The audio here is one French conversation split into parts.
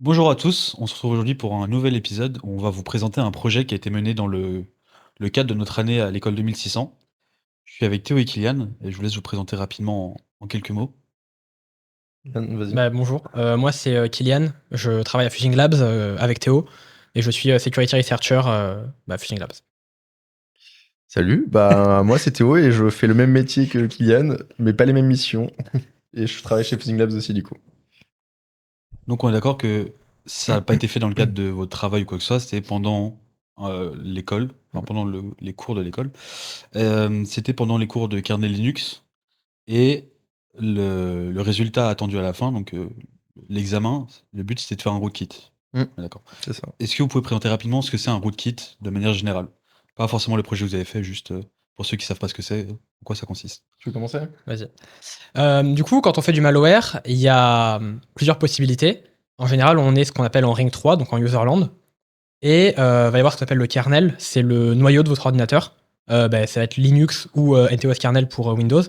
Bonjour à tous, on se retrouve aujourd'hui pour un nouvel épisode où on va vous présenter un projet qui a été mené dans le cadre de notre année à l'école 2600. Je suis avec Théo et Kylian et je vous laisse vous présenter rapidement en quelques mots. Vas-y. Bonjour, moi c'est, Kylian, je travaille à Fusing Labs, avec Théo et je suis, Security Researcher, Fusing Labs. Salut, moi c'est Théo et je fais le même métier que Kylian, mais pas les mêmes missions. Et je travaille chez Fusing Labs aussi du coup. Donc on est d'accord que ça n'a pas été fait dans le cadre de votre travail ou quoi que ce soit, c'était pendant l'école, enfin pendant les cours de l'école. C'était pendant les cours de kernel Linux et le résultat attendu à la fin, donc l'examen, le but c'était de faire un rootkit. Mm, D'accord. c'est ça. Est-ce que vous pouvez présenter rapidement ce que c'est un rootkit de manière générale? Pas forcément le projet que vous avez fait, juste, pour ceux qui savent pas ce que c'est, en quoi ça consiste? Tu veux commencer? Vas-y. Du coup, quand on fait du malware, il y a, plusieurs possibilités. En général, on est ce qu'on appelle en ring 3, donc en userland et va y avoir ce qu'on appelle le kernel, c'est le noyau de votre ordinateur. Ça va être Linux ou, NTOS kernel pour, Windows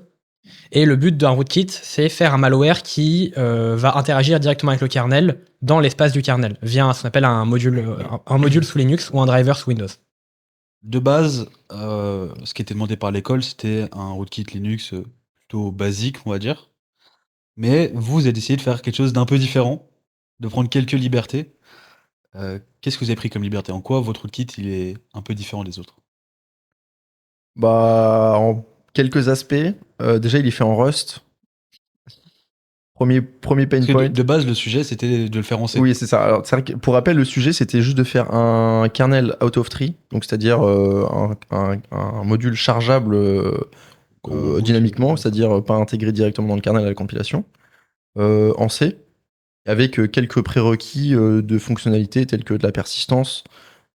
et le but d'un rootkit, c'est faire un malware qui, va interagir directement avec le kernel dans l'espace du kernel via ce qu'on appelle un module sous Linux ou un driver sous Windows. De base, ce qui était demandé par l'école, c'était un rootkit Linux, plutôt basique, on va dire. Mais vous avez décidé de faire quelque chose d'un peu différent, de prendre quelques libertés. Qu'est-ce que vous avez pris comme liberté? En quoi votre rootkit, il est un peu différent des autres? En quelques aspects. Déjà, il est fait en Rust. Premier pain Parce que point. de base, le sujet, c'était de le faire en C. Oui, c'est ça. Alors, c'est vrai que pour rappel, le sujet, c'était juste de faire un kernel out of tree, donc c'est-à-dire un module chargeable Qu'on route, dynamiquement, c'est-à-dire pas intégré directement dans le kernel à la compilation, en C, avec quelques prérequis de fonctionnalités telles que de la persistance,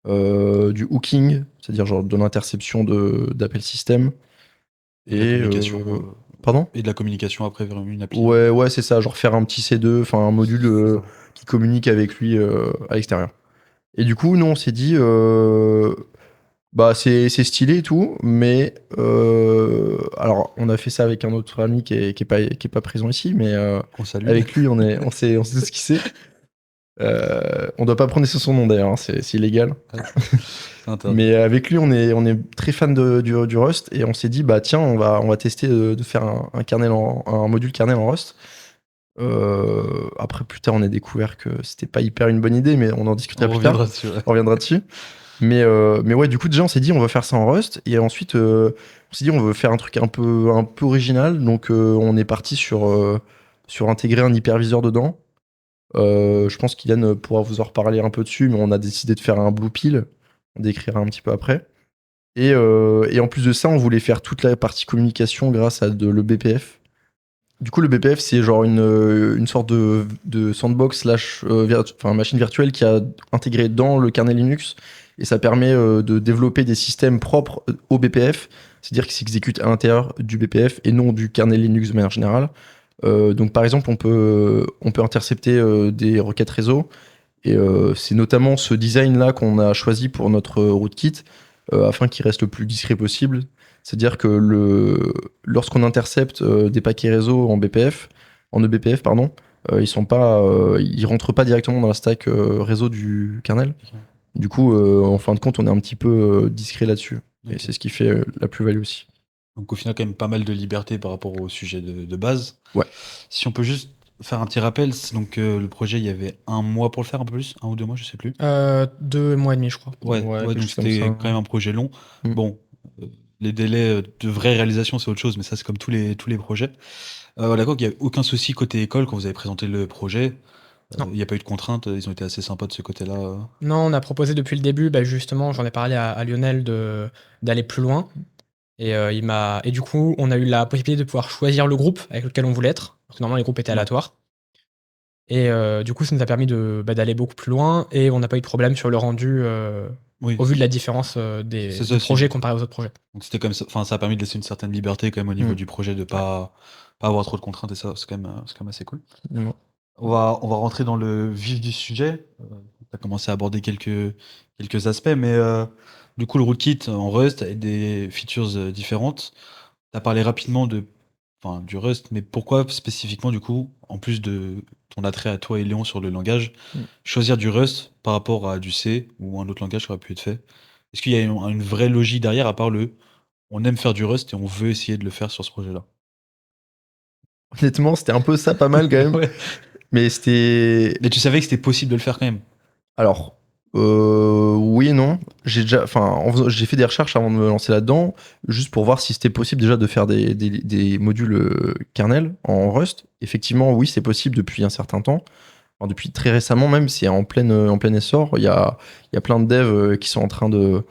du hooking, c'est-à-dire genre de l'interception d'appels système, et de la et communication, pardon? et de la communication après vers une appli. Ouais, c'est ça, genre faire un petit C2, enfin un module qui communique avec lui à l'extérieur. Et du coup, nous on s'est dit, c'est stylé et tout, mais alors on a fait ça avec un autre ami qui est pas présent ici, mais Qu'on salue. avec lui on sait tout ce qu'il sait. On doit pas prononcer son nom d'ailleurs, hein, c'est illégal. C'est interdit. Mais avec lui, on est très fan du Rust et on s'est dit, bah tiens, on va tester de faire un module kernel en Rust. Après, plus tard, on a découvert que c'était pas hyper une bonne idée, mais on en discutera On plus tard. reviendra dessus, ouais. On reviendra dessus. Mais ouais, du coup, déjà, on s'est dit, on va faire ça en Rust. Et ensuite, on s'est dit, on veut faire un truc un peu original. Donc, on est parti sur intégrer un hyperviseur dedans. Je pense qu'Yann pourra vous en reparler un peu dessus, mais on a décidé de faire un blue pill. On décrira un petit peu après. Et en plus de ça, on voulait faire toute la partie communication grâce à de l'EBPF. Du coup, le BPF, c'est genre une sorte de sandbox slash machine virtuelle qui a intégré dans le kernel Linux et ça permet de développer des systèmes propres au BPF, c'est-à-dire qu'ils s'exécutent à l'intérieur du BPF et non du kernel Linux de manière générale. Donc, par exemple, on peut intercepter des requêtes réseau et c'est notamment ce design-là qu'on a choisi pour notre rootkit afin qu'il reste le plus discret possible. C'est-à-dire que lorsqu'on intercepte des paquets réseau en eBPF, pardon, ils rentrent pas directement dans la stack réseau du kernel. Du coup, en fin de compte, on est un petit peu discret là-dessus. Et Ok. c'est ce qui fait la plus-value aussi. Donc au final, quand même pas mal de liberté par rapport au sujet de base. Ouais. Si on peut juste faire un petit rappel, c'est donc le projet, il y avait un mois pour le faire, un peu plus, un ou 2 mois, je sais plus. 2 mois et demi, je crois. Ouais, Ouais, ouais, quelque donc chose comme c'était ça. quand même un projet long. Mm. Bon, les délais de vraie réalisation, c'est autre chose, mais ça, c'est comme tous les projets. D'accord, il n'y a aucun souci côté école quand vous avez présenté le projet. Non. Il n'y a pas eu de contraintes, ils ont été assez sympas de ce côté-là. Non, on a proposé depuis le début, justement, j'en ai parlé à Lionel d'aller plus loin et du coup, on a eu la possibilité de pouvoir choisir le groupe avec lequel on voulait être, parce que normalement les groupes étaient Ouais. aléatoires et du coup, ça nous a permis d'aller beaucoup plus loin et on n'a pas eu de problème sur le rendu, Oui, au vu de la différence, c'est ça des aussi. projets comparés aux autres projets. Donc c'était comme ça, enfin, ça a permis de laisser une certaine liberté quand même au niveau Mm. du projet, de Ouais. pas avoir trop de contraintes et ça, c'est quand même assez cool. Mm. On va rentrer dans le vif du sujet. Tu as commencé à aborder quelques aspects, mais du coup, le rootkit en Rust a des features différentes. Tu as parlé rapidement enfin, du Rust, mais pourquoi spécifiquement, du coup, en plus de ton attrait à toi et Léon sur le langage, Mm. choisir du Rust par rapport à du C ou un autre langage qui aurait pu être fait? Est-ce qu'il y a une vraie logique derrière, à part on aime faire du Rust et on veut essayer de le faire sur ce projet-là? Honnêtement, c'était un peu ça, pas mal quand même. Ouais. Mais c'était. Mais tu savais que c'était possible de le faire quand même. Alors, oui et non. J'ai fait des recherches avant de me lancer là-dedans, juste pour voir si c'était possible déjà de faire des modules kernel en Rust. Effectivement, oui, c'est possible depuis un certain temps. Enfin, depuis très récemment même, c'est en plein essor. Il y a plein de devs qui sont en train de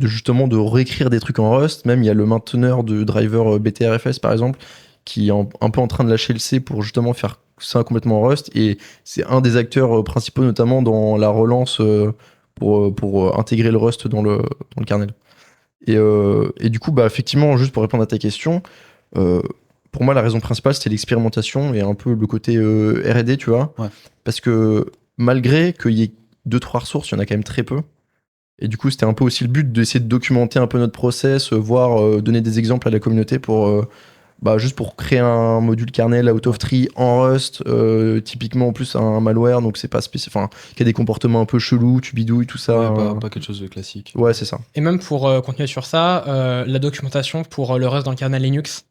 justement de réécrire des trucs en Rust. Même il y a le mainteneur de driver BTRFS par exemple, qui est un peu en train de lâcher le C pour justement faire ça complètement en Rust. Et c'est un des acteurs principaux notamment dans la relance pour intégrer le Rust dans le kernel. Et du coup, bah, effectivement, juste pour répondre à ta question, euh, pour moi, la raison principale, c'était l'expérimentation et un peu le côté R&D, tu vois. Ouais. Parce que malgré qu'il y ait 2-3 ressources, il y en a quand même très peu. Et du coup, c'était un peu aussi le but d'essayer de documenter un peu notre process, voire donner des exemples à la communauté pour juste pour créer un module kernel out of tree en Rust, typiquement en plus un malware, donc c'est pas spécifique, enfin, qui a des comportements un peu chelous, tu bidouilles, tout ça. Ouais, pas quelque chose de classique. Ouais, c'est ça. Et même pour continuer sur ça, la documentation pour le Rust dans le kernel Linux,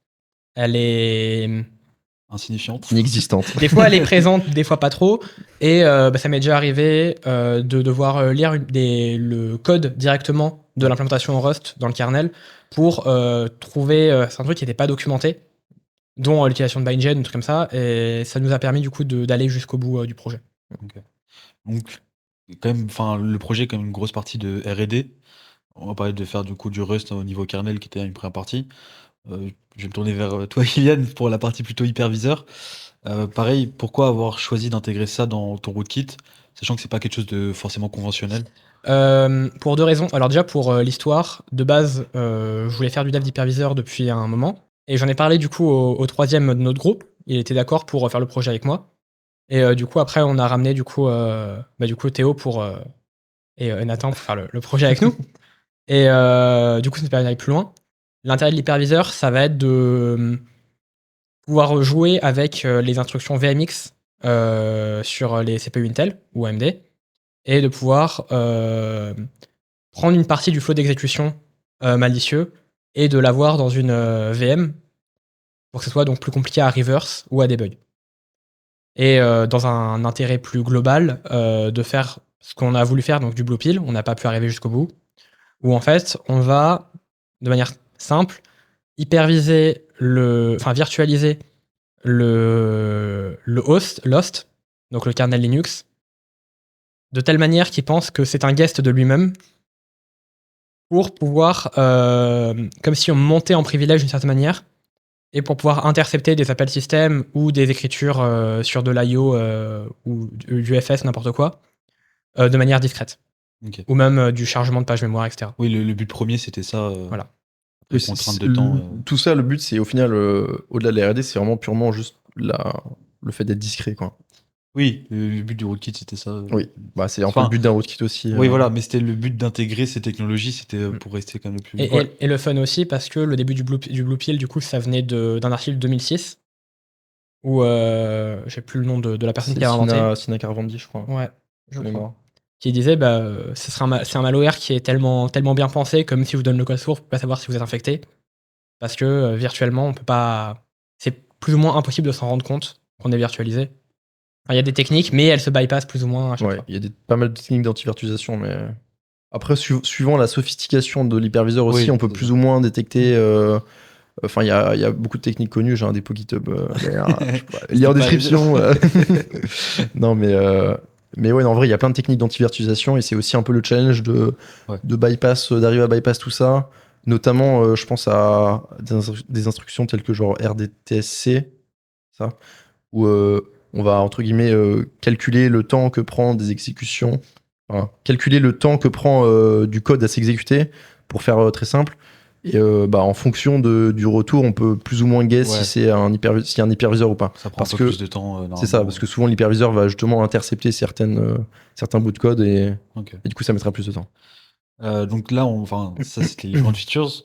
elle est. Insignifiante. Inexistante. Des fois, elle est présente, des fois pas trop. Et ça m'est déjà arrivé de devoir lire le code directement de l'implémentation en Rust dans le kernel pour trouver c'est un truc qui n'était pas documenté, dont l'utilisation de bindgen, un truc comme ça. Et ça nous a permis du coup d'aller jusqu'au bout du projet. Donc, quand même, enfin, le projet est quand même une grosse partie de R&D. On va parler de faire du coup du Rust au niveau kernel qui était une première partie. Je vais me tourner vers toi, Kylian, pour la partie plutôt hyperviseur. Pareil, pourquoi avoir choisi d'intégrer ça dans ton rootkit, sachant que c'est pas quelque chose de forcément conventionnel? Pour deux raisons. Alors déjà pour l'histoire, de base, je voulais faire du dev d'hyperviseur depuis un moment. Et j'en ai parlé du coup au troisième de notre groupe. Il était d'accord pour faire le projet avec moi. Et du coup après on a ramené du coup Théo et Nathan pour faire le projet avec nous. Et du coup ça nous permet d'aller plus loin. L'intérêt de l'hyperviseur, ça va être de pouvoir jouer avec les instructions VMX sur les CPU Intel ou AMD et de pouvoir prendre une partie du flow d'exécution malicieux et de l'avoir dans une VM pour que ce soit donc plus compliqué à reverse ou à debug. Et dans un intérêt plus global, de faire ce qu'on a voulu faire, donc du blue pill, on n'a pas pu arriver jusqu'au bout, où en fait on va, de manière simple, virtualiser le host, l'host, donc le kernel Linux, de telle manière qu'il pense que c'est un guest de lui-même, pour pouvoir, comme si on montait en privilège d'une certaine manière, et pour pouvoir intercepter des appels système ou des écritures sur de l'IO ou du FS, n'importe quoi, de manière discrète. Ok. Ou même du chargement de page mémoire, etc. Oui, le but premier, c'était ça. Voilà. Les contraintes de temps. Tout ça, le but, c'est au final, au-delà de la R&D, c'est vraiment purement juste le fait d'être discret, quoi. Oui, le but du rootkit, c'était ça. Oui, bah, c'est un peu le but d'un rootkit aussi. Oui, voilà, mais c'était le but d'intégrer ces technologies, c'était pour rester quand même le plus. Et le fun aussi, parce que le début du Blue Pill, du coup, ça venait d'un article de 2006, où j'ai plus le nom de la personne qui a inventé. Sina Carvandi, je crois. Ouais, je crois. Mémoire. Qui disait, c'est un malware qui est tellement bien pensé, comme si je vous donne le code source, vous pouvez pas savoir si vous êtes infecté. Parce que virtuellement, on peut pas. C'est plus ou moins impossible de s'en rendre compte qu'on est virtualisé. Il y a des techniques, mais elles se bypassent plus ou moins à chaque fois. Il y a pas mal de techniques d'antivirtualisation, mais après, suivant la sophistication de l'hyperviseur aussi, Oui, on peut c'est plus ça. ou moins détecter. Enfin, il y a beaucoup de techniques connues. J'ai un dépôt GitHub. Il y a en description. Non, mais ouais, en vrai, il y a plein de techniques d'antivirtualisation et c'est aussi un peu le challenge de bypass, d'arriver à bypass tout ça. Notamment, je pense à des instructions telles que genre RDTSC, ça, où on va entre guillemets calculer le temps que prend des exécutions, enfin, calculer le temps que prend du code à s'exécuter pour faire très simple. Et en fonction du retour, on peut plus ou moins guess si c'est un hyperviseur ou pas. Ça prend un peu plus de temps. C'est ça, parce que souvent l'hyperviseur va justement intercepter certains bouts de code et du coup ça mettra plus de temps. Donc là, ça c'était les grandes features.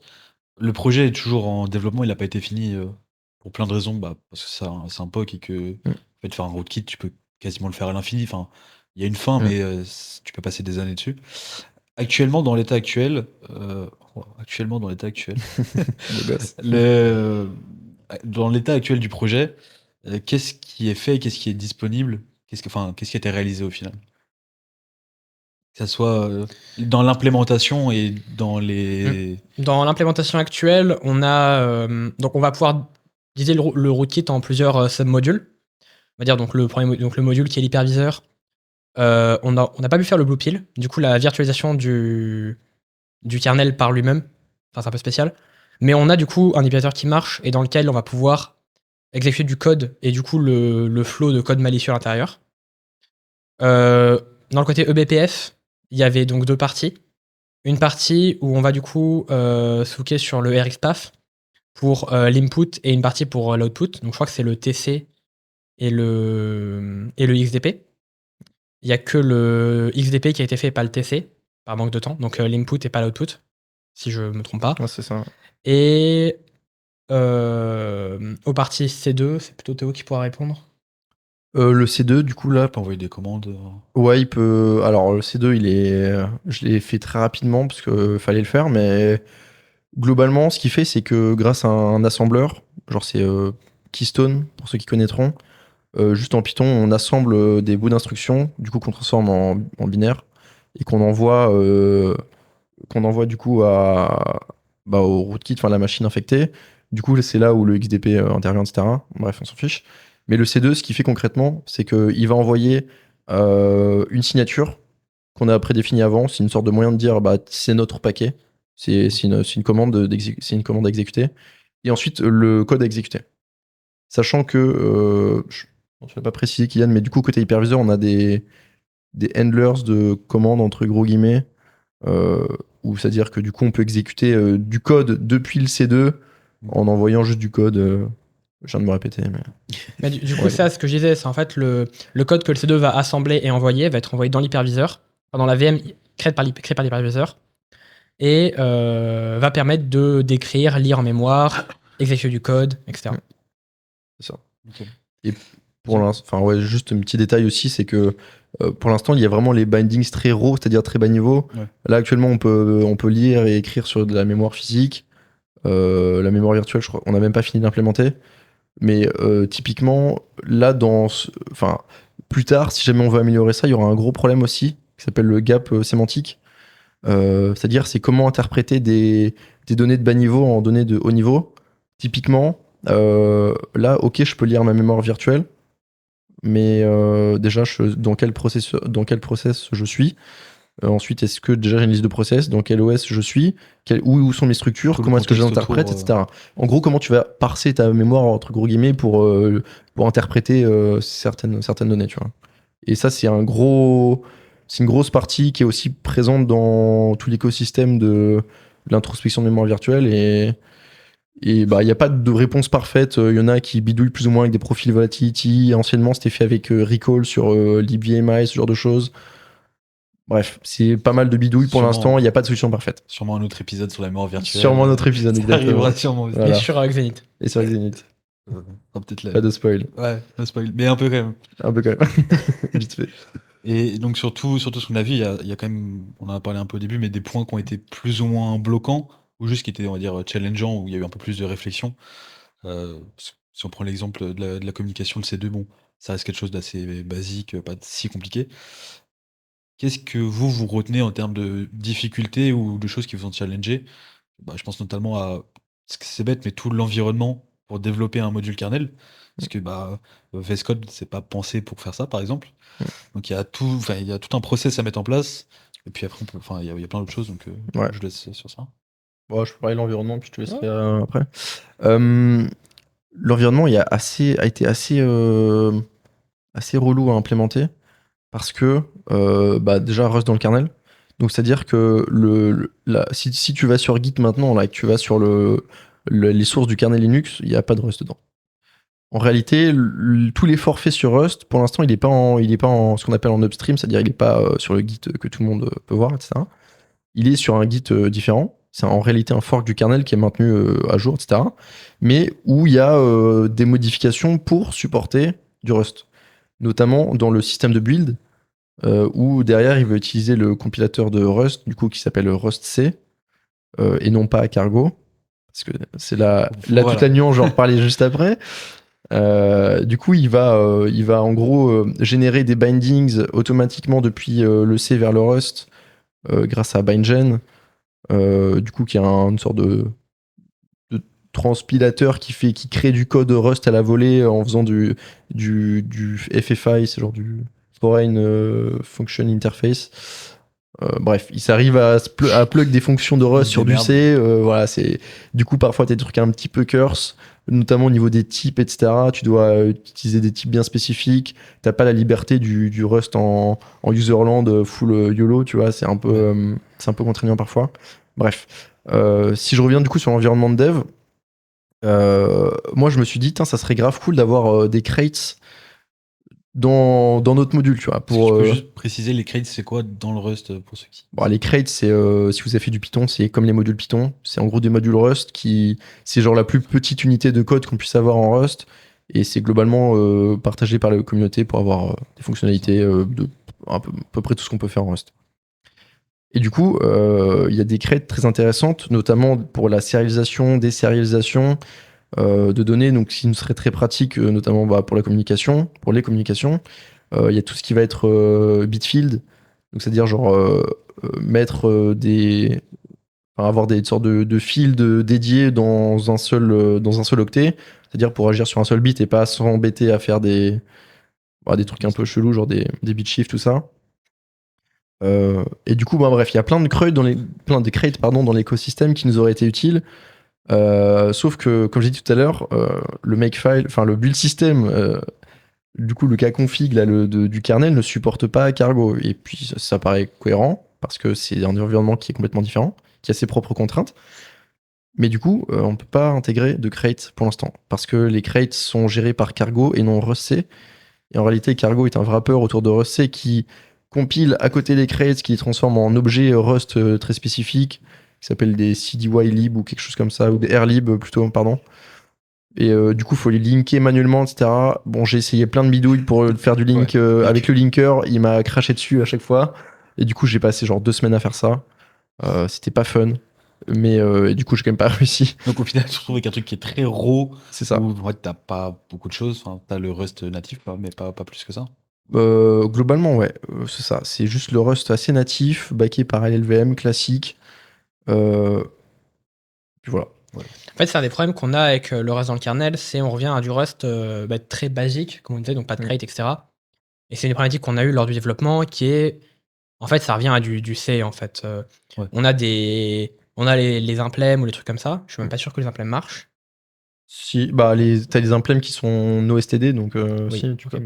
Le projet est toujours en développement, il n'a pas été fini pour plein de raisons, parce que c'est un POC et que en fait, faire un rootkit, tu peux quasiment le faire à l'infini. Enfin, il y a une fin, mais tu peux passer des années dessus. Actuellement, dans l'état actuel, dans l'état actuel, Beau gosse. dans l'état actuel du projet, qu'est-ce qui est fait, qu'est-ce qui est disponible, qu'est-ce qui a été réalisé au final? Que ça soit dans l'implémentation et dans les. Dans l'implémentation actuelle, donc on va pouvoir diviser le rootkit en plusieurs sub-modules. On va dire donc donc le module qui est l'hyperviseur. On n'a pas pu faire le blue pill. Du coup, la virtualisation du kernel par lui-même, enfin c'est un peu spécial. Mais on a du coup un hyperviseur qui marche et dans lequel on va pouvoir exécuter du code et du coup le flow de code malicieux à l'intérieur. Dans le côté eBPF, il y avait donc deux parties. Une partie où on va du coup swooker sur le RxPath pour l'input et une partie pour l'output. Donc je crois que c'est le TC et le XDP. Il n'y a que le XDP qui a été fait et pas le TC, par manque de temps. Donc l'input et pas l'output, si je me trompe pas. Ouais, c'est ça. Et aux parties C2, c'est plutôt Théo qui pourra répondre. Le C2, du coup, là, On peut envoyer des commandes. ouais, il peut. Alors, le C2, je l'ai fait très rapidement parce qu'il fallait le faire, mais globalement, ce qu'il fait, c'est que grâce à un assembleur, genre c'est Keystone, pour ceux qui connaîtront, juste en Python, on assemble des bouts d'instructions, du coup, qu'on transforme en binaire et qu'on envoie du coup au rootkit, enfin la machine infectée. Du coup, c'est là où le XDP intervient, etc. Bref, on s'en fiche. Mais le C2, ce qu'il fait concrètement, c'est qu'il va envoyer une signature qu'on a prédéfinie avant. C'est une sorte de moyen de dire c'est notre paquet. C'est une commande à exécuter. Et ensuite, le code à exécuter. Sachant que, je ne vais pas préciser, Kylian, mais du coup, côté hyperviseur, on a des handlers de commandes, entre gros guillemets, où c'est-à-dire que du coup, on peut exécuter du code depuis le C2 en envoyant juste du code. Je viens de me répéter. Mais du coup, ça, ce que je disais, c'est en fait le code que le C2 va assembler et envoyer va être envoyé dans l'hyperviseur, dans la VM créée par l'hyperviseur, et va permettre de d'écrire, lire en mémoire, exécuter du code, etc. C'est ça. Ok. Et pour l'instant, enfin ouais, juste un petit détail aussi, c'est que pour l'instant, il y a vraiment les bindings très raw, c'est-à-dire très bas niveau. Ouais. Là, actuellement, on peut lire et écrire sur de la mémoire physique. La mémoire virtuelle, je crois, on n'a même pas fini d'implémenter. Mais typiquement, là, plus tard, si jamais on veut améliorer ça, il y aura un gros problème aussi, qui s'appelle le gap sémantique. C'est-à-dire, c'est comment interpréter des données de bas niveau en données de haut niveau. Typiquement, là, ok, je peux lire ma mémoire virtuelle, mais déjà, dans quel process je suis. Ensuite, est-ce que déjà j'ai une liste de process? Dans quel OS je suis? Où sont mes structures? Comment est-ce que je les interprète, etc. En gros, comment tu vas parser ta mémoire, entre gros guillemets, pour interpréter certaines données, tu vois. Et ça, c'est une grosse partie qui est aussi présente dans tout l'écosystème de l'introspection de mémoire virtuelle. Et il n'y a pas de réponse parfaite. Il y en a qui bidouillent plus ou moins avec des profils volatility. Anciennement, c'était fait avec Recall sur libVMI, ce genre de choses. Bref, c'est pas mal de bidouilles pour l'instant, il n'y a pas de solution parfaite. Sûrement un autre épisode sur la mémoire virtuelle. Sûrement un autre épisode, exactement. Ça arrivera sûrement aussi. Voilà. Et sur Xenith. Et sur Xenith. Peut-être Pas de spoil. Ouais, no spoil. Mais un peu quand même. Un peu quand même. Vite fait. Et donc surtout ce qu'on a vu, il y a quand même, on en a parlé un peu au début, mais des points qui ont été plus ou moins bloquants, ou juste qui étaient, on va dire, challengeants, où il y a eu un peu plus de réflexion. Si on prend l'exemple de la communication, le C2, bon, ça reste quelque chose d'assez basique, pas si compliqué. Qu'est-ce que vous retenez en termes de difficultés ou de choses qui vous ont challengé? Je pense notamment à, c'est bête, mais tout l'environnement pour développer un module kernel. Parce que VS Code, c'est pas pensé pour faire ça, par exemple. Donc il y a tout un process à mettre en place. Et puis après, il y a plein d'autres choses, donc Ouais. je laisse sur ça. Bon, je peux parler de l'environnement, puis je te laisserai après. L'environnement a été assez relou à implémenter. Parce que déjà Rust dans le kernel. Donc c'est-à-dire que si tu vas sur Git maintenant, là, que tu vas sur les sources du kernel Linux, il n'y a pas de Rust dedans. En réalité, tout l'effort fait sur Rust, pour l'instant, il n'est pas en ce qu'on appelle en upstream, c'est-à-dire il n'est pas sur le Git que tout le monde peut voir, etc. Il est sur un Git différent. c'est en réalité un fork du kernel qui est maintenu à jour, etc. Mais où il y a des modifications pour supporter du Rust. Notamment dans le système de build, où derrière il va utiliser le compilateur de Rust, du coup qui s'appelle Rust-C, et non pas Cargo. Parce que c'est là toute la nuance, j'en reparlais juste après. Du coup, il va en gros générer des bindings automatiquement depuis le C vers le Rust grâce à BindGen, du coup, qui est une sorte de transpilateur qui crée du code Rust à la volée en faisant du FFI, c'est genre du Foreign Function Interface. Bref, il s'arrive à plug des fonctions de Rust sur du C. Voilà, c'est du coup parfois t'as des trucs un petit peu curse, notamment au niveau des types, etc. Tu dois utiliser des types bien spécifiques. T'as pas la liberté du Rust en userland full YOLO, tu vois. C'est un peu contraignant parfois. Bref, si je reviens du coup sur l'environnement de dev, moi je me suis dit, ça serait grave cool d'avoir des crates dans notre module, tu vois. Pour, tu peux juste préciser les crates, c'est quoi dans le Rust pour ceux qui... Bon, les crates, c'est si vous avez fait du Python, c'est comme les modules Python. C'est en gros des modules Rust c'est genre la plus petite unité de code qu'on puisse avoir en Rust. Et c'est globalement partagé par la communauté pour avoir des fonctionnalités de à peu près tout ce qu'on peut faire en Rust. Et du coup, il y a des crates très intéressantes, notamment pour la sérialisation, désérialisation de données, donc qui nous serait très pratique, notamment pour les communications. Il y a tout ce qui va être bitfield, donc c'est-à-dire genre mettre avoir des sortes de fields dédiés dans un seul octet, c'est-à-dire pour agir sur un seul bit et pas s'embêter à faire des trucs un peu chelous, genre des bit shift, tout ça. Et du coup, bref, il y a plein de crates dans l'écosystème qui nous auraient été utiles. Sauf que, comme j'ai dit tout à l'heure, le makefile, enfin le build system, du coup le cas config là, du kernel ne supporte pas Cargo. Et puis ça paraît cohérent parce que c'est un environnement qui est complètement différent, qui a ses propres contraintes. Mais du coup, on peut pas intégrer de crate pour l'instant parce que les crates sont gérés par Cargo et non Rust-C. Et en réalité, Cargo est un wrapper autour de Rust-C qui compile à côté des crates, qui les transforme en objets Rust très spécifiques, qui s'appellent des CDY-lib ou quelque chose comme ça, ou des RLib plutôt, pardon. Et du coup, il faut les linker manuellement, etc. Bon, j'ai essayé plein de bidouilles pour faire du link avec le linker. Il m'a craché dessus à chaque fois. Et du coup, j'ai passé genre 2 semaines à faire ça. C'était pas fun. Mais et du coup, j'ai quand même pas réussi. Donc au final, tu te retrouves avec un truc qui est très raw. C'est ça. Où t'as pas beaucoup de choses. Enfin, t'as le Rust natif, mais pas plus que ça. Globalement, ouais, c'est ça. C'est juste le Rust assez natif, backé par LLVM classique. Puis voilà. Ouais. En fait, c'est un des problèmes qu'on a avec le Rust dans le kernel, c'est on revient à du Rust très basique, comme on disait, donc pas de crate, etc. Et c'est une problématique qu'on a eu lors du développement qui est, en fait, ça revient à du C, en fait. On a les implems ou les trucs comme ça. Je suis même pas sûr que les implems marchent. Si, t'as les implems qui sont no STD, donc oui, si, tu peux.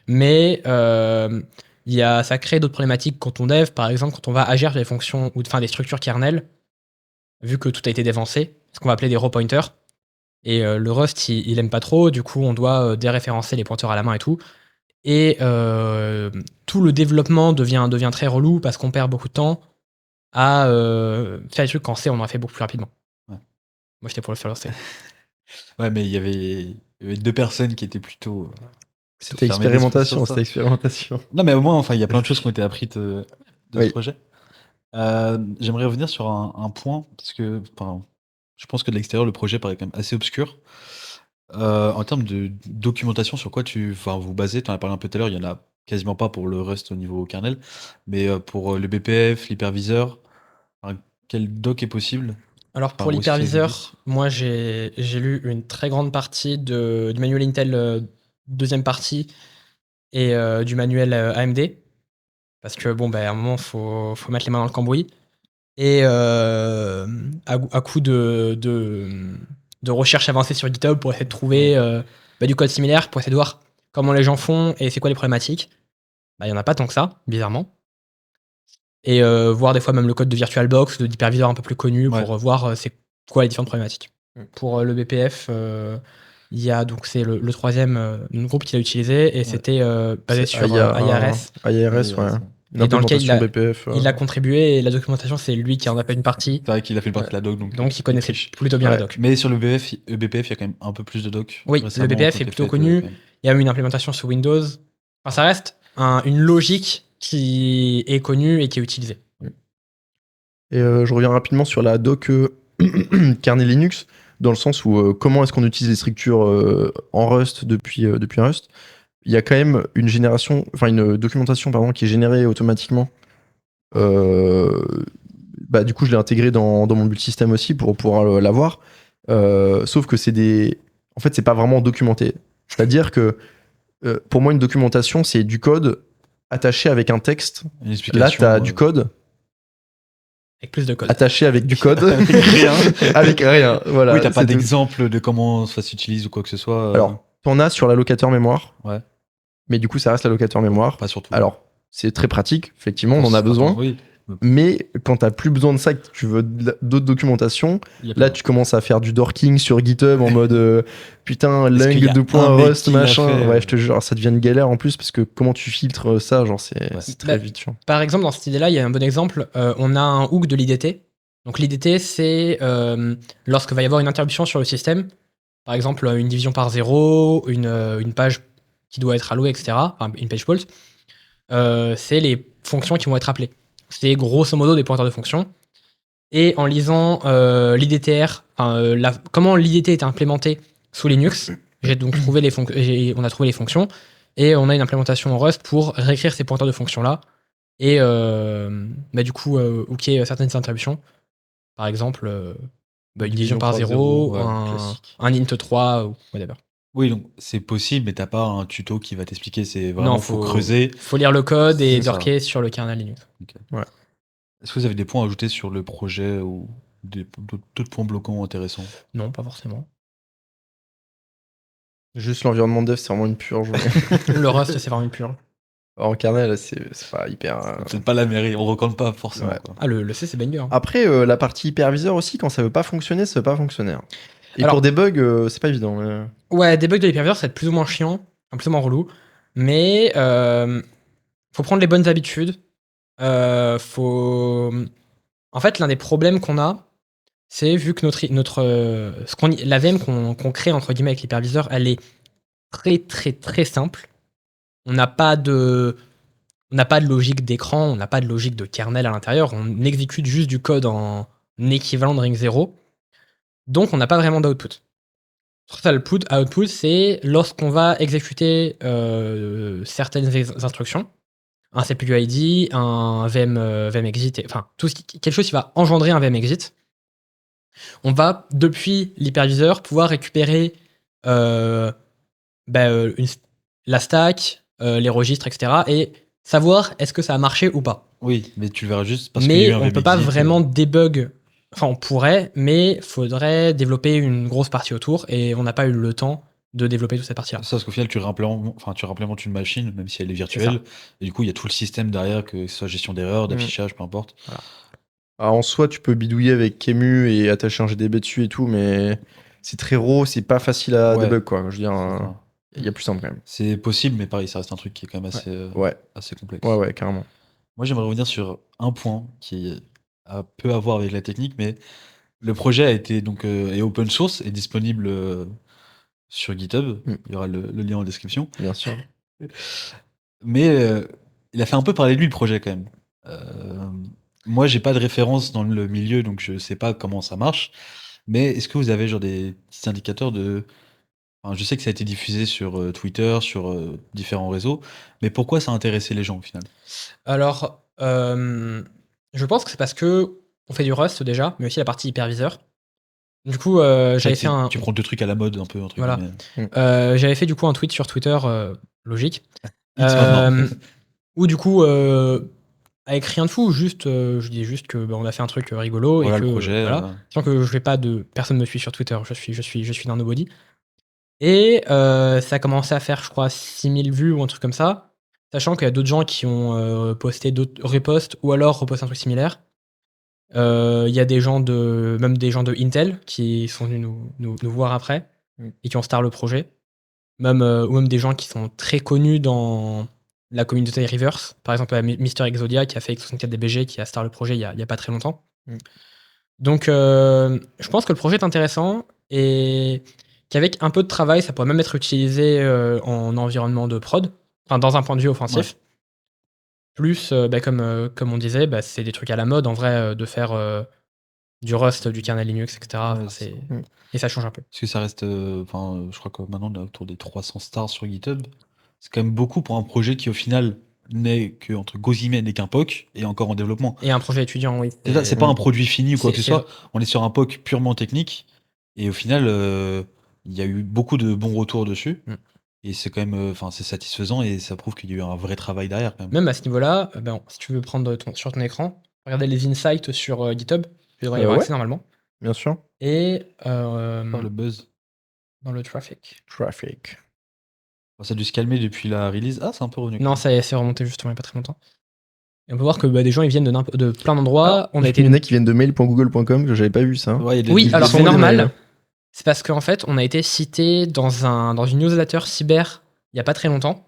Mais ça crée d'autres problématiques quand on dev, par exemple, quand on va agir sur des fonctions ou des structures kernel, vu que tout a été dévancé, ce qu'on va appeler des raw pointers. Et le Rust, il aime pas trop, du coup, on doit déréférencer les pointeurs à la main et tout. Et tout le développement devient très relou parce qu'on perd beaucoup de temps à faire des trucs qu'en C, on aurait fait beaucoup plus rapidement. Ouais. Moi, j'étais pour le faire en C. Ouais, mais il y avait 2 personnes qui étaient plutôt. C'était expérimentation. Non, mais au moins, enfin, il y a plein de choses qui ont été apprises de ce projet. J'aimerais revenir sur un point, parce que je pense que de l'extérieur, le projet paraît quand même assez obscur. En termes de documentation, sur quoi vous basez, tu en as parlé un peu tout à l'heure, il y en a quasiment pas pour le reste au niveau kernel, mais pour le BPF, l'hyperviseur, quel doc est possible? Alors pour l'hyperviseur, moi j'ai lu une très grande partie du manuel Intel deuxième partie et du manuel AMD. Parce que à un moment, faut mettre les mains dans le cambouis. Et à coup de recherche avancée sur GitHub pour essayer de trouver du code similaire, pour essayer de voir comment les gens font et c'est quoi les problématiques. Il n'y en a pas tant que ça, bizarrement. Et voir des fois même le code de VirtualBox, d'hyperviseur un peu plus connu, pour voir c'est quoi les différentes problématiques. Pour le BPF, il y a donc c'est le troisième groupe qu'il a utilisé et c'était basé sur IARS. IARS, ouais. Une Et dans lequel implémentation BPF. il a contribué et la documentation, c'est lui qui en a fait une partie. C'est vrai qu'il a fait le partie de la doc, donc Il connaissait triche. plutôt bien la Ouais. doc. Mais sur le BPF, il y a quand même un peu plus de doc. Oui, récemment le BPF qui ont est été plutôt faites, connu. quand même. Il y a eu une implémentation sur Windows. Enfin, ça reste une logique qui est connue et qui est utilisée. Et je reviens rapidement sur la doc kernel Linux, dans le sens où comment est-ce qu'on utilise les structures en Rust depuis Rust. Il y a quand même une documentation pardon, qui est générée automatiquement. Du coup, je l'ai intégré dans mon build system aussi pour pouvoir l'avoir. Sauf que en fait, c'est pas vraiment documenté. C'est-à-dire que pour moi, une documentation, c'est du code attaché avec un texte. Une Là, explication. tu as du code Avec plus de code. attaché avec du code. Avec rien. Avec rien. Voilà, Oui, t'as pas c'est tout. d'exemple de comment ça s'utilise ou quoi que ce soit. Alors, t'en as sur l'allocateur mémoire. Ouais. Mais du coup, ça reste l'allocateur mémoire. Pas surtout. Alors, c'est très pratique, effectivement, on en a Attends, besoin. Oui. Mais quand t'as plus besoin de ça, que tu veux d'autres documentations, Il y a là pas- tu commences à faire du dorking sur GitHub en mode putain, Est-ce qu'il y lang a 2. un mec Rust qui l'a machin. fait, Ouais, je te jure, ça devient une galère en plus parce que comment tu filtres ça, genre c'est très Bah, vite chiant. Par exemple, dans cette idée-là, il y a un bon exemple. On a un hook de l'IDT. Donc l'IDT, c'est lorsque va y avoir une interruption sur le système, par exemple une division par 0, une page qui doit être allouée, etc., enfin, une page fault, c'est les fonctions qui vont être appelées. C'est grosso modo des pointeurs de fonctions. Et en lisant l'IDTR, comment l'IDT est implémenté sous Linux, j'ai donc trouvé on a trouvé les fonctions et on a une implémentation en Rust pour réécrire ces pointeurs de fonctions-là et du coup hooker certaines interruptions. Par exemple, une division par 0, ouais, classique. un int 3 ou whatever. Oui, donc c'est possible, mais t'as pas un tuto qui va t'expliquer. C'est vraiment, Non, faut creuser. faut lire le code et C'est ça. dorker sur le kernel Linux. Est-ce que vous avez des points à ajouter sur le projet ou d'autres points bloquants intéressants? Non, pas forcément. Juste l'environnement dev, c'est vraiment une purge. Le Rust, c'est vraiment une purge. En kernel, c'est pas hyper. Peut-être pas la mairie, on recommande pas forcément. Ouais. Quoi. Ah, le C, c'est banger. Après, la partie hyperviseur aussi, quand ça veut pas fonctionner, ça veut pas fonctionner. Et Alors- pour des bugs, c'est pas évident. Mais... Ouais, des bugs de l'hyperviseur, ça va être plus ou moins chiant, plus ou moins relou. Mais faut prendre les bonnes habitudes. En fait, l'un des problèmes qu'on a, c'est vu que la VM qu'on crée entre guillemets avec l'hyperviseur, elle est très très très simple. On n'a pas de logique d'écran, on n'a pas de logique de kernel à l'intérieur. On exécute juste du code en équivalent de ring 0. Donc, on n'a pas vraiment d'output. Output, c'est lorsqu'on va exécuter certaines instructions, un CPU ID, un VM exit, enfin quelque chose qui va engendrer un VM exit. On va depuis l'hyperviseur pouvoir récupérer la stack, les registres, etc. et savoir est-ce que ça a marché ou pas. Oui, mais tu le verras juste parce qu'il y a Mais eu un on peut pas VMexit, vraiment débug. Enfin, on pourrait, mais faudrait développer une grosse partie autour et on n'a pas eu le temps de développer toute cette partie-là. Ça, parce qu'au final, tu réimplémentes une machine, même si elle est virtuelle. Et du coup, il y a tout le système derrière, que ce soit gestion d'erreurs, d'affichage, peu importe. Voilà. Alors, en soi, tu peux bidouiller avec Kemu et attacher un GDB dessus et tout, mais c'est très raw, c'est pas facile à Ouais. debug, quoi. Je veux dire, Enfin, il y a plus simple quand même. c'est possible, mais pareil, ça reste un truc qui est quand même assez complexe. Ouais, carrément. Moi, j'aimerais revenir sur un point qui a peu à voir avec la technique, mais le projet a été donc est open source et disponible sur GitHub. Mm. Il y aura le lien en description. Bien sûr. Mais il a fait un peu parler de lui le projet quand même. Moi, j'ai pas de référence dans le milieu, donc je sais pas comment ça marche. Mais est-ce que vous avez genre des petits indicateurs de... Enfin, je sais que ça a été diffusé sur Twitter, sur différents réseaux, mais pourquoi ça a intéressé les gens au final? Alors, je pense que c'est parce que on fait du Rust déjà, mais aussi la partie hyperviseur. Du coup, j'avais fait un. Tu prends deux trucs à la mode un peu, un truc. Voilà. Mais... J'avais fait du coup un tweet sur Twitter, logique, It's maintenant. où du coup, avec rien de fou, juste, je dis juste que on a fait un truc rigolo Voilà et que le projet. voilà. Sans que je fais pas de personne me suit sur Twitter, je suis d'un nobody. Et ça a commencé à faire, je crois, 6000 vues ou un truc comme ça, sachant qu'il y a d'autres gens qui ont posté d'autres reposts ou alors reposté un truc similaire. Il y a même des gens de Intel qui sont venus nous voir après et qui ont star le projet. Ou même des gens qui sont très connus dans la communauté Reverse. Par exemple, Mister Exodia qui a fait X64DBG, qui a start le projet il y a pas très longtemps. Donc, je pense que le projet est intéressant et qu'avec un peu de travail, ça pourrait même être utilisé en environnement de prod, enfin dans un point de vue offensif. Plus, comme on disait, c'est des trucs à la mode en vrai de faire du Rust, du kernel Linux, etc. Ouais, Enfin, c'est- et ça change un peu. Parce que ça reste. Je crois que maintenant, on est autour des 300 stars sur GitHub. C'est quand même beaucoup pour un projet qui, au final, n'est que, entre guillemets, n'est qu'un POC et encore en développement. Et un projet étudiant, oui. C'est pas un produit fini ou quoi c'est- que ce soit. On est sur un POC purement technique. Et au final, il y a eu beaucoup de bons retours dessus. Mm. Et c'est quand même. C'est satisfaisant et ça prouve qu'il y a eu un vrai travail derrière, quand même. Même à ce niveau-là, si tu veux prendre sur ton écran, regardez les insights sur GitHub. Tu devrais y avoir Ouais. accès normalement. Bien sûr. Et Par le buzz. dans le traffic. Traffic. Ça a dû se calmer depuis la release. Ah, c'est un peu revenu. Non, ça c'est remonté justement il n'y a pas très longtemps. Et on peut voir que des gens ils viennent de plein d'endroits. Il y en a qui viennent de mail.google.com, que j'avais pas vu ça. Ouais, il y a des- Oui, des- alors des- c'est des normal. mails. C'est parce qu'en fait, on a été cité dans une newsletter cyber il n'y a pas très longtemps.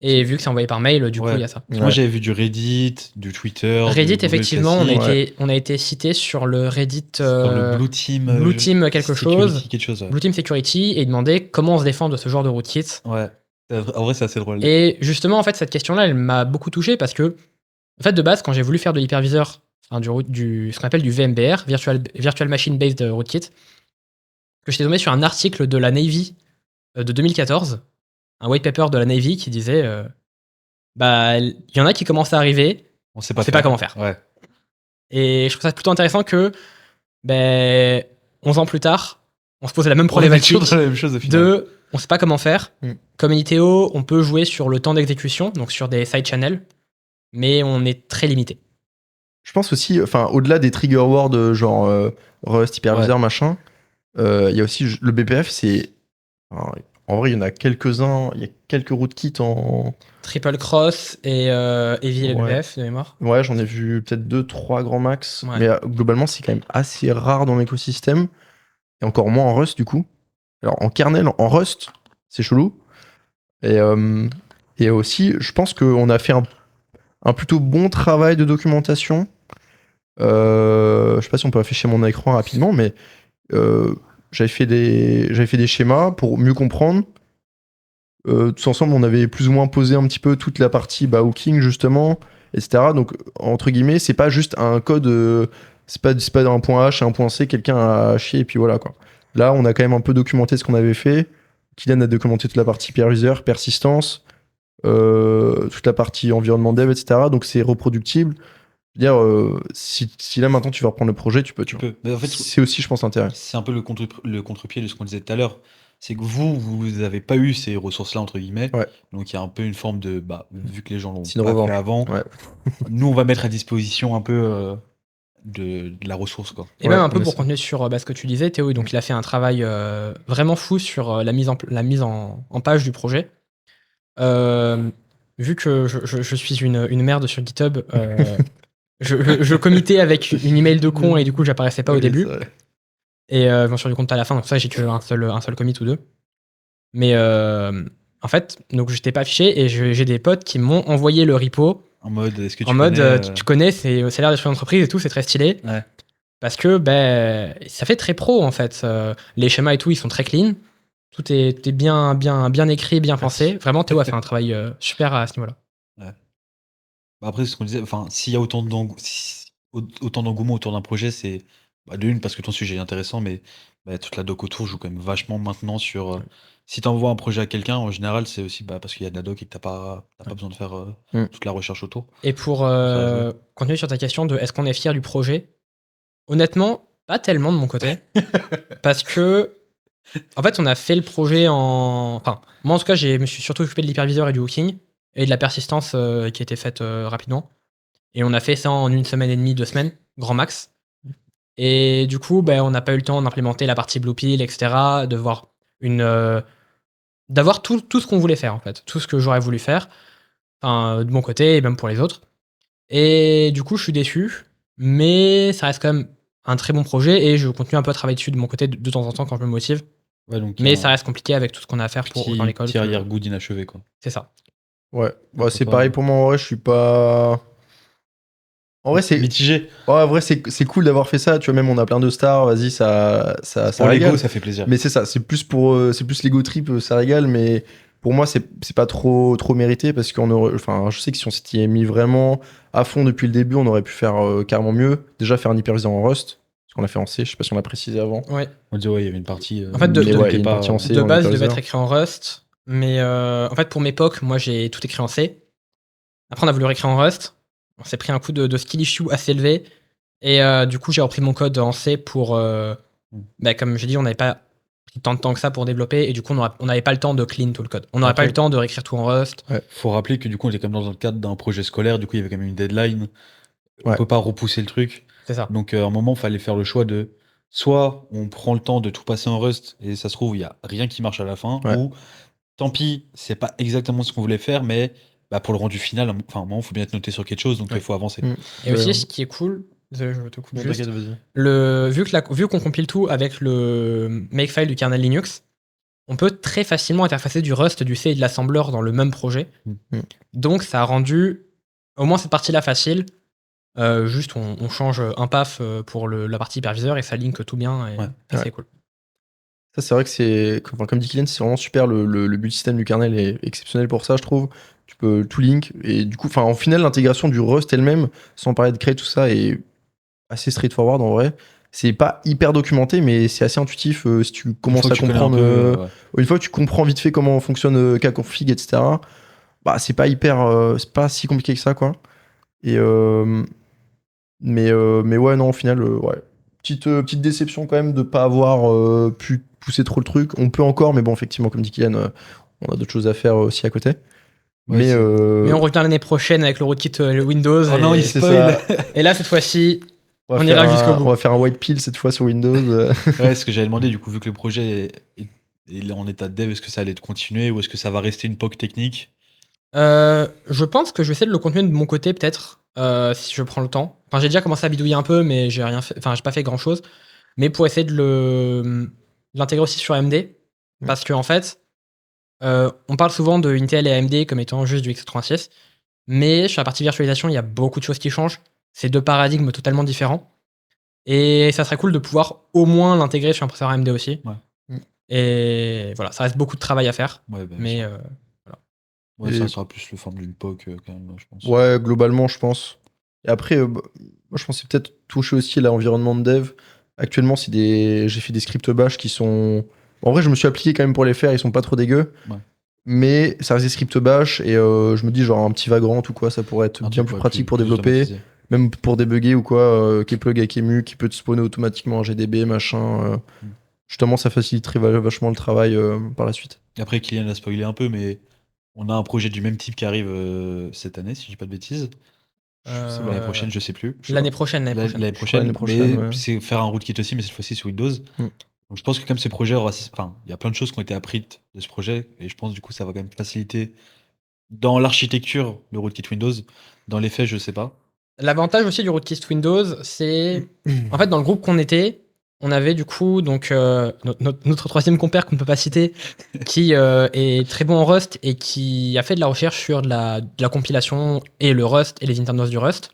Et vu que c'est envoyé par mail, du coup, Ouais. il y a ça. Moi, j'avais vu du Reddit, du Twitter. Reddit, du Google effectivement, Classic, on a été cité sur le Reddit sur le Blue Team. Blue Team quelque Security, chose. quelque chose. Ouais. Blue Team Security et demandé comment on se défend de ce genre de rootkit. Ouais. En vrai, c'est assez drôle. Et justement, en fait, cette question-là, elle m'a beaucoup touché parce que, en fait, de base, quand j'ai voulu faire de l'hyperviseur, ce qu'on appelle du VMBR, Virtual Machine Based Rootkit, que j'étais tombé sur un article de la Navy de 2014, un white paper de la Navy qui disait il y en a qui commencent à arriver, On sait on sait pas comment faire. Ouais. Et je trouve ça plutôt intéressant que 11 ans plus tard, on se pose la même On est problématique toujours dans la même chose au final. on sait pas comment faire. Comme Initeo, on peut jouer sur le temps d'exécution, donc sur des side channels, mais on est très limité. Je pense aussi, au-delà des trigger words genre Rust, hyperviseur, machin, il y a aussi le BPF, c'est. En vrai, il y en a quelques-uns, il y a quelques rootkits en. Triple Cross et Heavy Ouais. LBF de mémoire. Ouais, j'en ai vu peut-être 2-3 grands max. Ouais. Mais globalement, c'est quand même assez rare dans l'écosystème. Et encore moins en Rust, du coup. Alors, en kernel, en Rust, c'est chelou. Et aussi, je pense qu'on a fait un plutôt bon travail de documentation. Je sais pas si on peut afficher mon écran rapidement, mais j'avais fait des schémas pour mieux comprendre. Tous ensemble, on avait plus ou moins posé un petit peu toute la partie hooking, justement, etc. Donc, entre guillemets, c'est pas juste un code, c'est pas un point H et un point C, quelqu'un a haché et puis voilà, quoi. Là, on a quand même un peu documenté ce qu'on avait fait. Kylian a documenté toute la partie hyperviseur, persistance, toute la partie environnement dev, etc. Donc, c'est reproductible. Je veux dire, si là, maintenant, tu vas reprendre le projet, tu peux. Tu peux. Mais en fait, C'est aussi, je pense, l'intérêt. c'est un peu le contre-pied de ce qu'on disait tout à l'heure. C'est que vous n'avez pas eu ces ressources-là, entre guillemets. Ouais. Donc, il y a un peu une forme de. Vu que les gens l'ont C'est une pas revanche. fait avant, Ouais. nous, on va mettre à disposition un peu de la ressource, quoi. Et Ouais, même un peu mais pour c'est- continuer sur ce que tu disais, Théo, donc il a fait un travail vraiment fou sur la mise en page du projet. Vu que je suis une merde sur GitHub, je committais avec une email de con et du coup j'apparaissais pas au Oui, début. c'est vrai. Et je m'en suis rendu compte à la fin, donc ça j'ai que un seul commit ou deux. Mais en fait, donc j'étais pas affiché et j'ai des potes qui m'ont envoyé le repo En mode, est-ce que tu en mode connais, tu connais, ça a l'air d'être une entreprise et tout, c'est très stylé. Ouais. Parce que ça fait très pro en fait. Les schémas et tout, ils sont très clean. Tout est bien écrit, bien pensé. Vraiment, Théo a fait un travail super à ce niveau-là. Après, c'est ce qu'on disait, s'il y a autant d'engouement autour d'un projet, c'est de une, parce que ton sujet est intéressant, mais toute la doc autour joue quand même vachement maintenant sur. Si tu envoies un projet à quelqu'un, en général, c'est aussi parce qu'il y a de la doc et que t'as pas besoin de faire toute la recherche autour. Et pour Ça, continuer sur ta question de est-ce qu'on est fier du projet, honnêtement, pas tellement de mon côté. Parce que, en fait, on a fait le projet Enfin, moi en tout cas, je me suis surtout occupé de l'hyperviseur et du hooking et de la persistance qui a été faite rapidement. Et on a fait ça en 1 semaine et demie, 2 semaines, grand max. Et du coup, on n'a pas eu le temps d'implémenter la partie Blue Pill, etc., de voir d'avoir tout ce qu'on voulait faire, en fait. Tout ce que j'aurais voulu faire, de mon côté et même pour les autres. Et du coup, je suis déçu, mais ça reste quand même un très bon projet et je continue un peu à travailler dessus de mon côté de temps en temps quand je me motive. Ouais, donc, Mais ça reste compliqué avec tout ce qu'on a à faire dans l'école. Petit arrière-goût d'inachevé, quoi. C'est ça. Ouais, bah, c'est pas. pareil pour moi. En vrai, je suis pas. En vrai, c'est Mitigé. ouais, en vrai, c'est cool d'avoir fait ça. Tu vois, même on a plein de stars. Vas-y, ça Pour régale. l'ego, ça fait plaisir. Mais c'est ça. C'est plus l'ego trip. Ça régale. Mais pour moi, c'est pas trop mérité parce qu'on aurait. Enfin, je sais que si on s'était mis vraiment à fond depuis le début, on aurait pu faire carrément mieux. Déjà faire un hyperviseur en Rust, ce qu'on a fait en C. Je sais pas si on l'a précisé avant. Ouais. On dit, ouais, il y avait une partie. En fait, Mais ouais, il y a était une partie en C. De en base, il devait hyperviseur. être écrit en Rust, mais en fait, pour mes POC, moi, j'ai tout écrit en C. Après, on a voulu réécrire en Rust. On s'est pris un coup de skill issue assez élevé. Et du coup, j'ai repris mon code en C pour. Comme j'ai dit, on n'avait pas pris tant de temps que ça pour développer. Et du coup, on n'avait pas le temps de clean tout le code. On n'aurait pas eu le temps de réécrire tout en Rust. Faut rappeler que du coup, on était quand même dans le cadre d'un projet scolaire. Du coup, il y avait quand même une deadline. On Ouais. peut pas repousser le truc. C'est ça. Donc, à un moment, il fallait faire le choix de soit on prend le temps de tout passer en Rust et ça se trouve, il y a rien qui marche à la fin, Ouais. ou tant pis, c'est pas exactement ce qu'on voulait faire, mais pour le rendu final, enfin, à un moment, il faut bien être noté sur quelque chose, donc il Ouais. faut avancer. Et aussi, ce qui est cool, je te coupe Non, juste, t'inquiète, vas-y. vu qu'on compile tout avec le makefile du kernel Linux, on peut très facilement interfacer du Rust, du C et de l'assembler dans le même projet. Donc ça a rendu au moins cette partie-là facile. Juste on change un path pour la partie hyperviseur et ça link tout bien et ça c'est cool. Ça, c'est vrai que c'est. Comme dit Kylian, c'est vraiment super. Le build system du kernel est exceptionnel pour ça, je trouve. Tu peux tout link. Et du coup, en final, l'intégration du Rust elle-même, sans parler de créer tout ça, est assez straightforward en vrai. C'est pas hyper documenté, mais c'est assez intuitif si tu commences à comprendre. Une fois que tu comprends vite fait comment fonctionne kconfig, etc., bah, c'est pas hyper. C'est pas si compliqué que ça, quoi. Et. Mais ouais, non, au final, ouais. Petite déception quand même de pas avoir pu pousser trop le truc. On peut encore, mais bon, effectivement, comme dit Kylian, on a d'autres choses à faire aussi à côté. Ouais, mais on revient l'année prochaine avec le rootkit Windows. Oh non, il c'est spoil. Et là, cette fois-ci, on ira jusqu'au bout. On va faire un white pill cette fois sur Windows. Ouais, ce que j'avais demandé, du coup, vu que le projet est en état de dev, est-ce que ça allait être continué ou est-ce que ça va rester une POC technique? Je pense que je vais essayer de le continuer de mon côté, peut-être, si je prends le temps. Enfin, j'ai déjà commencé à bidouiller un peu, mais j'ai rien fait. Enfin, j'ai pas fait grand chose. Mais pour essayer de l'intégrer aussi sur AMD. Parce qu'en fait, on parle souvent de Intel et AMD comme étant juste du x86. Mais sur la partie virtualisation, il y a beaucoup de choses qui changent. C'est deux paradigmes totalement différents. Et ça serait cool de pouvoir au moins l'intégrer sur un processeur AMD aussi. Ouais. Et voilà, ça reste beaucoup de travail à faire. Ouais, mais voilà. Ouais, ça sera plus le forme d'une POC quand même, je pense. Ouais, globalement, je pense. Et après, moi, je pensais peut-être toucher aussi l'environnement de dev. Actuellement, j'ai fait des scripts bash qui sont. En vrai, je me suis appliqué quand même pour les faire, ils sont pas trop dégueux. Ouais. Mais ça reste des scripts bash et je me dis, genre, un petit Vagrant ou quoi, ça pourrait être bien plus pratique pour développer. Même pour débugger ou quoi, Kplug avec Emu qui peut te spawner automatiquement un GDB, machin. Justement, ça faciliterait vachement le travail par la suite. Après, Kylian a spoilé un peu, mais on a un projet du même type qui arrive cette année, si je dis pas de bêtises. L'année prochaine, je sais plus. L'année prochaine. L'année prochaine, mais ouais. c'est faire un rootkit aussi, mais cette fois-ci sur Windows. Donc je pense que comme ce projet il y a plein de choses qui ont été apprises de ce projet, et je pense du coup ça va quand même faciliter dans l'architecture le rootkit Windows. Dans les faits, je sais pas. L'avantage aussi du rootkit Windows, c'est en fait dans le groupe qu'on était, on avait du coup donc notre troisième compère qu'on ne peut pas citer, qui est très bon en Rust et qui a fait de la recherche sur de la compilation et le Rust et les internals du Rust.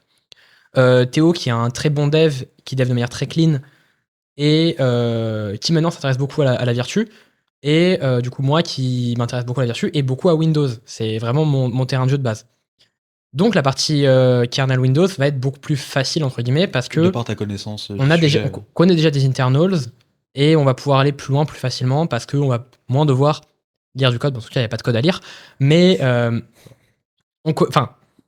Théo qui est un très bon dev, qui dev de manière très clean et qui maintenant s'intéresse beaucoup à la Virtu. Et du coup moi qui m'intéresse beaucoup à la Virtu et beaucoup à Windows. C'est vraiment mon terrain de jeu de base. Donc la partie kernel Windows va être beaucoup plus facile entre guillemets parce que de par ta connaissance, on connaît déjà des internals et on va pouvoir aller plus loin plus facilement parce qu'on va moins devoir lire du code. Bon, en tout cas, il n'y a pas de code à lire, mais ça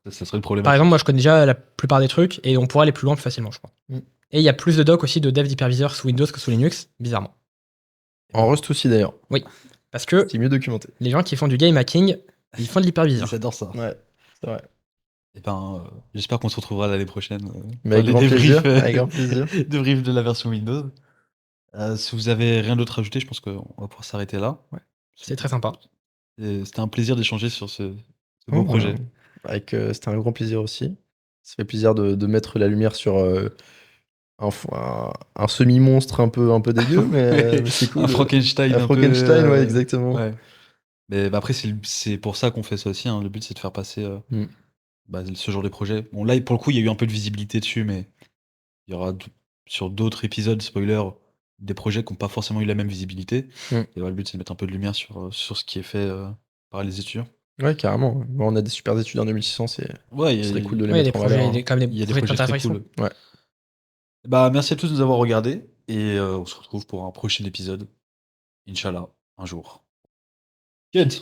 serait le problème. Par exemple, moi je connais déjà la plupart des trucs et on pourra aller plus loin plus facilement, je crois. Et il y a plus de docs aussi de dev d'hyperviseur sous Windows que sous Linux, bizarrement. En Rust aussi d'ailleurs. Oui, parce que c'est mieux documenté. Les gens qui font du game hacking, ils font de l'hyperviseur. J'adore ça. Ouais, c'est vrai. Et j'espère qu'on se retrouvera l'année prochaine. Mais avec grand plaisir. Avec grand plaisir. Débrief de la version Windows. Si vous avez rien d'autre à ajouter, je pense qu'on va pouvoir s'arrêter là. Ouais. C'est très sympa. C'était un plaisir d'échanger sur ce beau projet. C'était un grand plaisir aussi. Ça fait plaisir de mettre la lumière sur un semi-monstre un peu dégueu, mais c'est cool. Un Frankenstein. Un Frankenstein, ouais, exactement. Ouais. Mais bah, après, c'est pour ça qu'on fait ça aussi, hein. Le but, c'est de faire passer Mm. ce genre de projet. Bon, là, pour le coup, il y a eu un peu de visibilité dessus, mais il y aura sur d'autres épisodes, spoiler, des projets qui n'ont pas forcément eu la même visibilité. Mm. Et voilà, le but, c'est de mettre un peu de lumière sur ce qui est fait par les étudiants. Ouais, carrément. Bon, on a des super études en 2600, ce Ouais, il y serait a, cool de les Ouais, il y a des mettre en projets, valeur. il y a Hein. quand même il y des a des projets projets très intéressants. cool. Ouais. Bah, merci à tous de nous avoir regardés et on se retrouve pour un prochain épisode. Inch'Allah, un jour. Good.